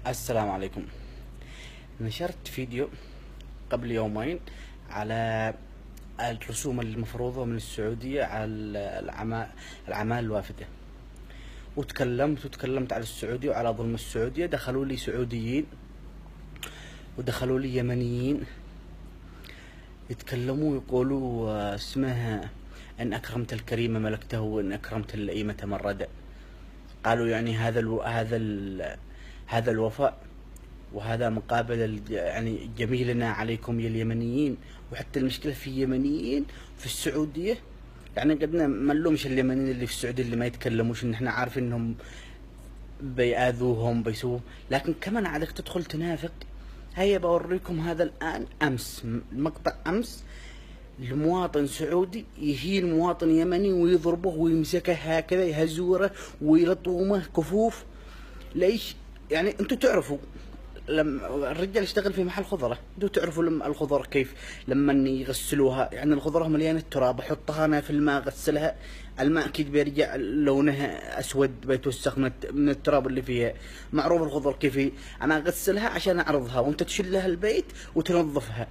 السلام عليكم. نشرت فيديو قبل يومين على الرسوم المفروضة من السعودية على الأعمال الوافدة، وتكلمت على السعودية وعلى ظلم السعودية. دخلوا لي سعوديين ودخلوا لي يمنيين يتكلموا يقولوا اسمها إن أكرمت الكريم ملكته وإن أكرمت اللئيمة مردا. قالوا يعني هذا الوفاء وهذا مقابل يعني جميلنا عليكم يا اليمنيين. وحتى المشكلة في يمنيين في السعودية، يعني قدنا ما نلومش اليمنيين اللي في السعودية اللي ما يتكلموش، ان احنا عارفين انهم بيأذوهم بيسووا، لكن كمان عادك تدخل تنافق. هيا بوريكم هذا الآن المقطع أمس لمواطن سعودي يهين مواطن يمني ويضربه ويمسكه هكذا يهزوره ويلطمه كفوف. ليش؟ يعني انتوا تعرفوا لما الرجال يشتغل في محل خضرة، انتوا تعرفوا لما الخضر كيف لما يغسلوها، يعني الخضرة مليانة تراب، احطها انا في الماء اغسلها، الماء اكيد بيرجع لونها اسود بيتوسخ من التراب اللي فيها. معروف الخضر كيف انا اغسلها عشان اعرضها وانت تشلها البيت وتنظفها.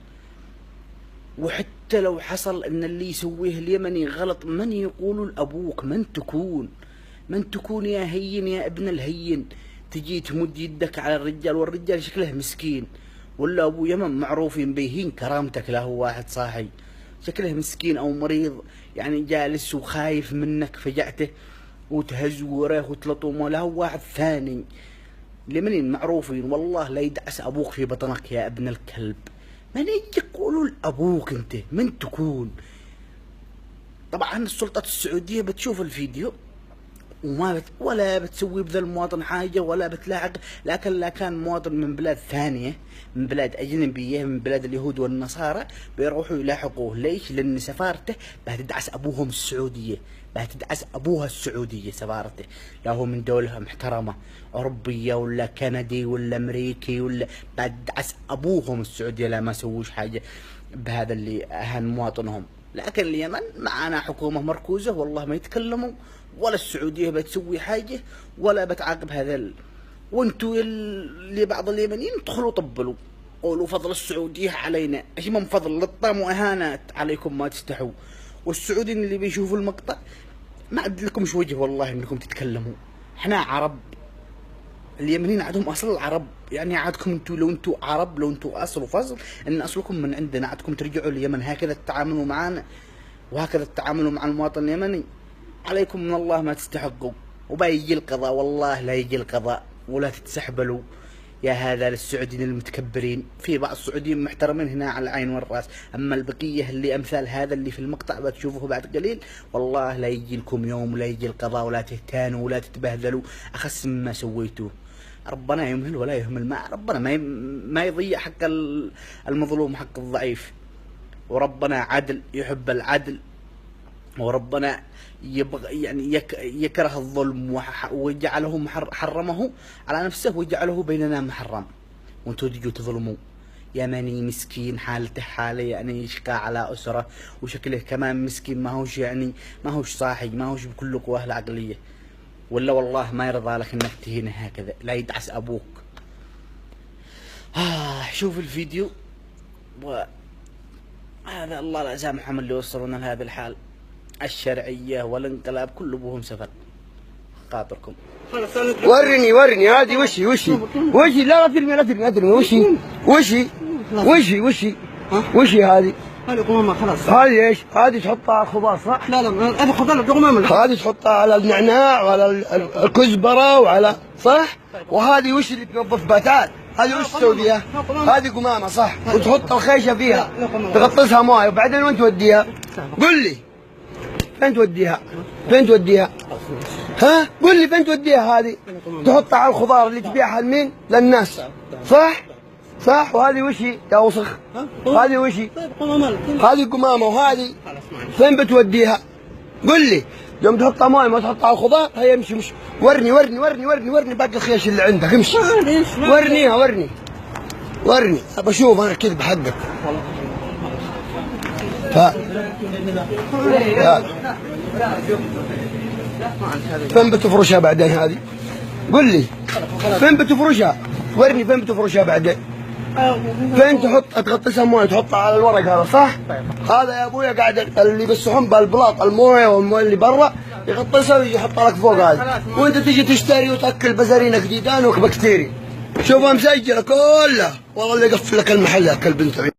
وحتى لو حصل ان اللي يسويه اليمني غلط، من يقولوا لابوك؟ من تكون يا هين يا ابن الهين تجي تمد يدك على الرجال، والرجال شكله مسكين، ولا ابو يمن معروفين بيهين كرامتك. له واحد صاحي شكله مسكين او مريض، يعني جالس وخايف منك فجأته وتهزوره وتلطمه. له واحد ثاني اليمنيين معروفين والله لا يدعس ابوك في بطنك يا ابن الكلب. من يجي يقولوا لابوك انت من تكون؟ طبعا السلطات السعودية بتشوف الفيديو ولا بتسوي بذا المواطن حاجة ولا بتلاحق، لكن لا كان مواطن من بلاد ثانية، من بلاد أجنبية، من بلاد اليهود والنصارى، بيروحوا يلاحقوه. ليش؟ لأن سفارته بتدعس أبوهم السعودية، بتدعس أبوها السعودية سفارته. لا هو من دولة محترمة أوروبية ولا كندي ولا أمريكي، ولا بتدعس أبوهم السعودية لا ما سووش حاجة بهذا اللي أهان مواطنهم. لكن اليمن معنا حكومة مركوزة والله ما يتكلموا، ولا السعودية بتسوي حاجة ولا بتعاقب هذا وانتوا اللي بعض اليمنيين ادخلوا طبلوا قولوا فضل السعودية علينا. ايش من فضل؟ لطام واهانات عليكم ما تستحوا. والسعوديين اللي بيشوفوا المقطع ما عاد لكمش وجه والله انكم تتكلموا. احنا عرب، اليمنيين عندهم اصل العرب، يعني عادكم انتوا لو انتوا عرب، لو انتوا اصل وفصل ان اصلكم من عندنا، عادكم ترجعوا اليمن هكذا تتعاملوا معانا وهكذا تتعاملوا مع المواطن اليمني. عليكم من الله ما تستحقوا، وبيجي القضاء والله لا يجي القضاء. ولا تتسحبلوا يا هذا للسعوديين المتكبرين. في بعض السعوديين محترمين هنا على العين والراس، اما البقيه اللي امثال هذا اللي في المقطع بتشوفوه بعد قليل والله لا يجي لكم يوم ولا يجي القضاء ولا تهتانوا ولا تتبهدلوا اخس مما سويتوه. ربنا يمهل ولا يهمل، ما ربنا ما يضيع حق المظلوم حق الضعيف. وربنا عدل يحب العدل، وربنا يبغى يعني يكره الظلم وجعله حرمه على نفسه وجعله بيننا محرم، وانتم تجوا تظلموا. يمني مسكين حالته حاله يعني يشقى على أسرة، وشكله كمان مسكين ما هوش يعني ما هوش صاحي، ما هوش بكل قواه العقلية. ولا والله ما يرضى لك انك تهينه هكذا، لا يدعس ابوك. شوف الفيديو، وهذا الله لا سامحهم اللي وصلونا لهذا الحال. الشرعية والانقلاب كله بهم سفر. خاطركم ورني هذه وشي لا ترمي وشي هذه قمامة خلاص. هذه ايش؟ هذه تحطها على الخضار صح؟ لا هذه خضار قمامة. هذه تحطها على النعناع وعلى الكزبرة وعلى صح؟ وهذه وش اللي تنظف باتات؟ هذه وش تسوي فيها؟ هذه قمامة صح؟ وتحط الخيشة فيها تغطسها مويه وبعدين وين توديها؟ قل لي فين توديها؟ ها؟ قل لي فين توديها هذه؟ تحطها على الخضار اللي تبيعها لمين؟ للناس صح؟ وهذه وشي يا وسخ؟ هذه وشي؟ هذه قمامة. وهذه فين بتوديها؟ قل لي. يوم تحطها مويه ما تحطها على الخضار هي امشي مش ورني باقي الخيش اللي عندك امشي. ورنيها ورني ابى اشوف انا كذب حقك. فين بتفرشها بعدين هذه؟ قل لي فين بتفرشها؟ ورني فين بتفرشها بعدين؟ فين تغطسها مويه تحطها على الورق هذا صح؟ هذا يا ابويا قاعد اللي بالسحن بالبلاط المويه والمويه اللي برا يغطسها ويجي يحطها لك فوق هذا، وانت تجي تشتري وتاكل بزرينك ديدان وبكتيريا. شوفها مسجله كلها، والله اللي يقفل لك المحل يا كلب انت.